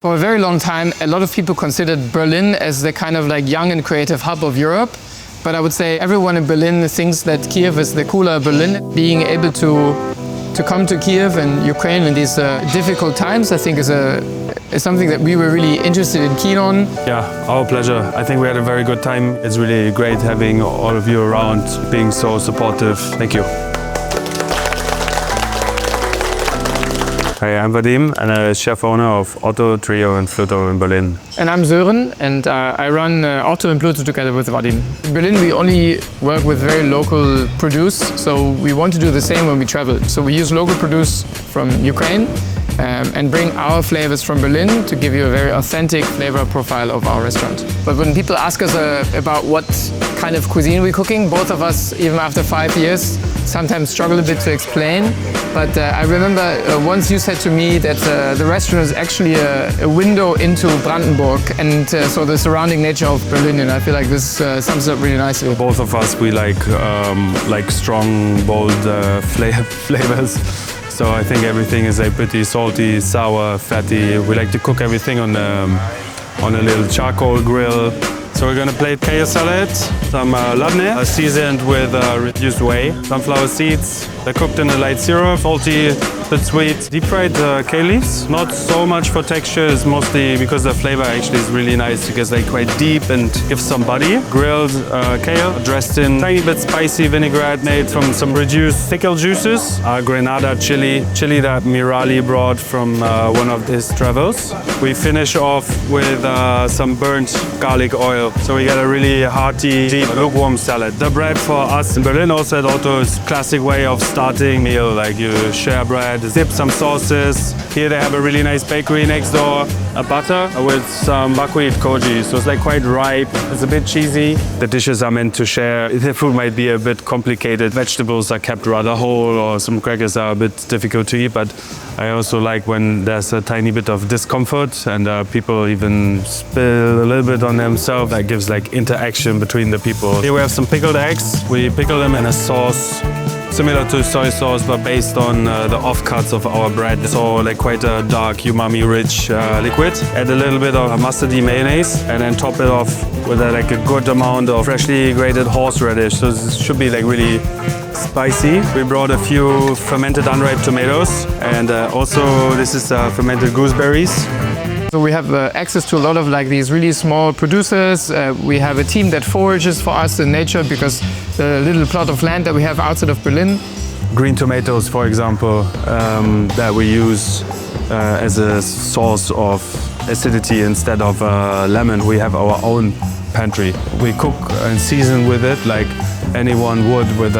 For a very long time, a lot of people considered Berlin as the kind of like young and creative hub of Europe. But I would say everyone in Berlin thinks that Kiev is the cooler Berlin. Being able to come to Kiev and Ukraine in these difficult times, I think is something that we were really interested and keen on. Yeah, our pleasure. I think we had a very good time. It's really great having all of you around, being so supportive. Thank you. Hi, I'm Vadim, and I'm chef owner of Otto, Trio and Pluto in Berlin. And I'm Sören, and I run Otto and Pluto together with Vadim. In Berlin, we only work with very local produce, so we want to do the same when we travel. So we use local produce from Ukraine and bring our flavors from Berlin to give you a very authentic flavor profile of our restaurant. But when people ask us about what kind of cuisine we're cooking, both of us, even after 5 years, sometimes struggle a bit to explain. But I remember once you said to me that the restaurant is actually a window into Brandenburg and so the surrounding nature of Berlin, and I feel like this sums up really nicely. Both of us, we like strong, bold flavors. So I think everything is like pretty salty, sour, fatty. We like to cook everything on a little charcoal grill. So we're gonna plate kale salad, some labne, seasoned with reduced whey, sunflower seeds. They're cooked in a light syrup, salty, a bit sweet. Deep fried kale leaves, not so much for texture, it's mostly because the flavor actually is really nice because they're quite deep and gives some body. Grilled kale, dressed in tiny bit spicy vinaigrette made from some reduced pickle juices. Granada chili that Mirali brought from one of his travels. We finish off with some burnt garlic oil. So we get a really hearty, deep, lukewarm salad. The bread for us in Berlin also at Otto is classic way of starting meal. Like you share bread, dip some sauces. Here they have a really nice bakery next door. A butter with some buckwheat koji. So it's like quite ripe. It's a bit cheesy. The dishes are meant to share. The food might be a bit complicated. Vegetables are kept rather whole, or some crackers are a bit difficult to eat. But I also like when there's a tiny bit of discomfort and people even spill a little bit on themselves. That gives like interaction between the people. Here we have some pickled eggs. We pickle them in a sauce similar to soy sauce, but based on the offcuts of our bread. So like quite a dark, umami-rich liquid. Add a little bit of mustardy mayonnaise and then top it off with like a good amount of freshly grated horseradish. So this should be like really spicy. We brought a few fermented unripe tomatoes, and also this is fermented gooseberries. So we have access to a lot of like these really small producers. We have a team that forages for us in nature because the little plot of land that we have outside of Berlin. Green tomatoes, for example, that we use as a source of acidity instead of lemon. We have our own pantry. We cook and season with it like anyone would with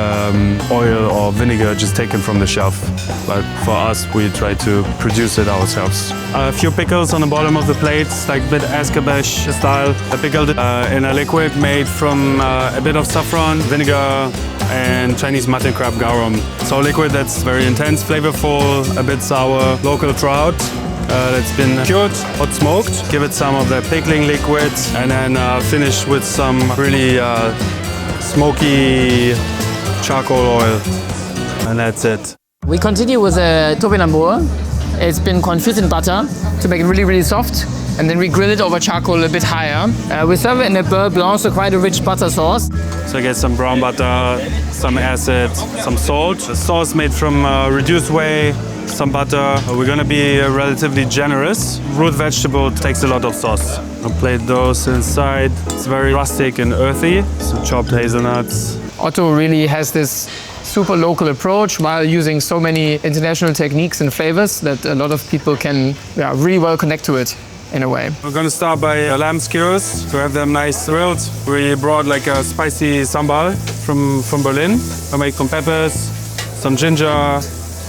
oil or vinegar just taken from the shelf. But for us, we try to produce it ourselves. A few pickles on the bottom of the plates, like a bit escabeche style. I pickled it in a liquid made from a bit of saffron, vinegar, and Chinese mutton crab garum. So a liquid that's very intense, flavorful, a bit sour, local trout. That's been cured, hot smoked. Give it some of the pickling liquid and then finish with some really smoky charcoal oil. And that's it. We continue with a topinambur. It's been confit in butter to make it really, really soft. And then we grill it over charcoal a bit higher. We serve it in a beurre blanc, so quite a rich butter sauce. So I get some brown butter, some acid, some salt. The sauce made from reduced whey, some butter. We're gonna be relatively generous. Root vegetable takes a lot of sauce. I'll plate those inside. It's very rustic and earthy. Some chopped hazelnuts. Otto really has this super local approach while using so many international techniques and flavors that a lot of people can really well connect to it in a way. We're gonna start by lamb skewers to have them nice grilled. We brought like a spicy sambal from Berlin. I make some peppers, some ginger,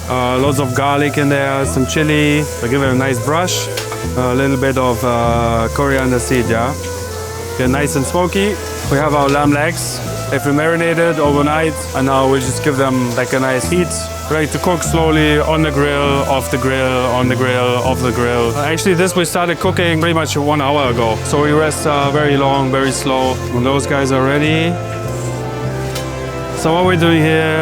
lots of garlic in there, some chili. I give it a nice brush, a little bit of coriander seed, yeah. Get nice and smoky. We have our lamb legs. They've been marinated overnight, and now we just give them like a nice heat. Ready to cook slowly on the grill, off the grill, on the grill, off the grill. Actually, this we started cooking pretty much 1 hour ago. So we rest very long, very slow. When those guys are ready, So what we're doing here,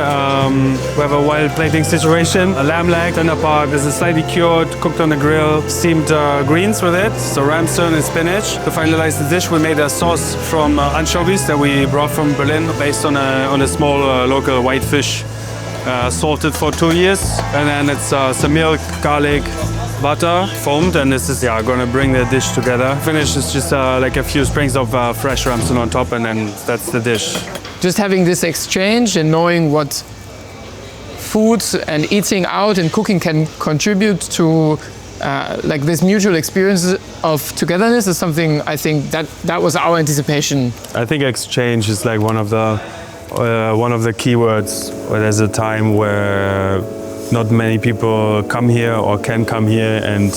we have a wild plating situation. A lamb leg, tender part. This is slightly cured, cooked on the grill, steamed greens with it. So ramson and spinach. To finalize the dish, we made a sauce from anchovies that we brought from Berlin, based on a small local white fish, salted for 2 years. And then it's some milk, garlic, butter, foamed, and this is going to bring the dish together. Finish is just like a few sprinkles of fresh ramson on top, and then that's the dish. Just having this exchange and knowing what food and eating out and cooking can contribute to like this mutual experience of togetherness is something I think that was our anticipation. I think exchange is like one of the key words. Where there's a time where not many people come here or can come here, and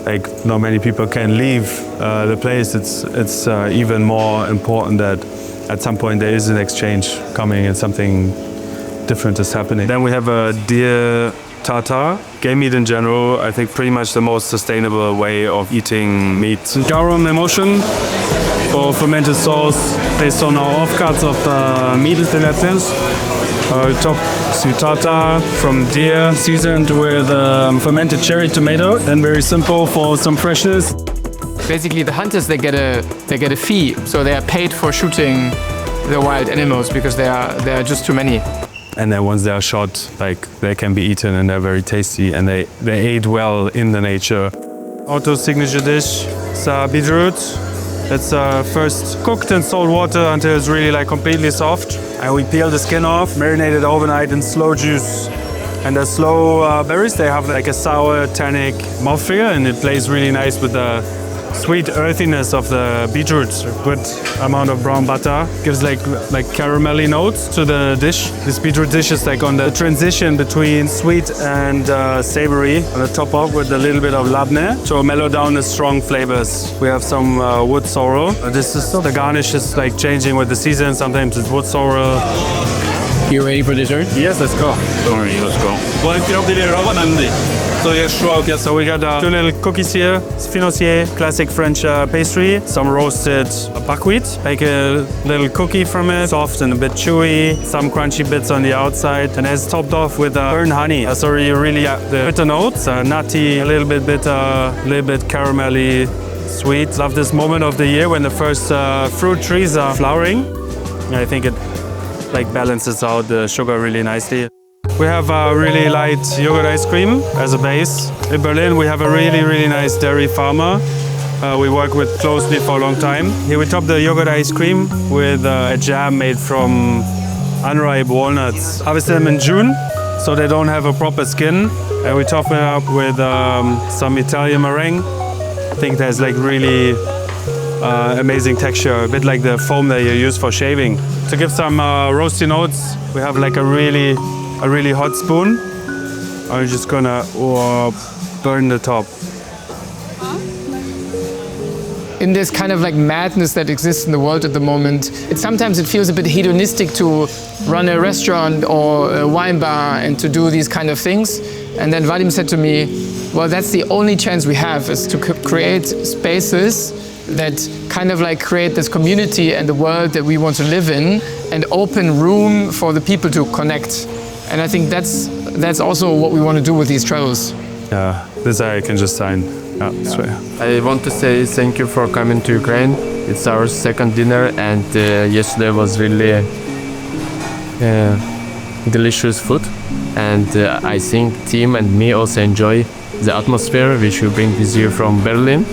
like not many people can leave the place. It's even more important that at some point there is an exchange coming and something different is happening. Then we have a deer tartare. Game meat in general, I think pretty much the most sustainable way of eating meat. Garum emulsion or fermented sauce based on our offcuts of the meat in that sense. Top sweet tartare from deer, seasoned with fermented cherry tomato, and very simple for some freshness. Basically, the hunters they get a fee, so they are paid for shooting the wild animals because there are just too many. And then once they are shot, like they can be eaten and they're very tasty, and they age well in the nature. Otto's signature dish is beetroot. It's first cooked in salt water until it's really like completely soft. And we peel the skin off, marinate it overnight in slow juice. And the slow berries, they have like a sour, tannic mouthfeel, and it plays really nice with the sweet earthiness of the beetroot. Good amount of brown butter gives like caramelly notes to the dish. This beetroot dish is like on the transition between sweet and savory on the top of, with a little bit of labneh to mellow down the strong flavors. We have some wood sorrel. This is the garnish is like changing with the season. Sometimes it's wood sorrel. You ready for dessert? Yes, let's go. Let's go. So we got 2 little cookies here. It's financier, classic French pastry. Some roasted buckwheat. Make a little cookie from it, soft and a bit chewy. Some crunchy bits on the outside, and it's topped off with burnt honey. So you really the bitter notes, nutty, a little bit bitter, a little bit caramelly, sweet. Love this moment of the year when the first fruit trees are flowering. I think it like balances out the sugar really nicely. We have a really light yogurt ice cream as a base. In Berlin, we have a really nice dairy farmer we work with closely for a long time. Here we top the yogurt ice cream with a jam made from unripe walnuts. Harvested them in June, so they don't have a proper skin. And we top it up with some Italian meringue. I think there's like really amazing texture, a bit like the foam that you use for shaving. To give some roasty notes, we have like a really hot spoon. I'm just gonna burn the top. In this kind of like madness that exists in the world at the moment, sometimes it feels a bit hedonistic to run a restaurant or a wine bar and to do these kind of things. And then Vadim said to me, well, that's the only chance we have, is to create spaces that kind of like create this community and the world that we want to live in, and open room for the people to connect. And I think that's also what we want to do with these travels. Yeah, this I can just sign. Yeah, swear. I want to say thank you for coming to Ukraine. It's our second dinner, and yesterday was really delicious food. And I think Tim and me also enjoy the atmosphere which we bring this year from Berlin.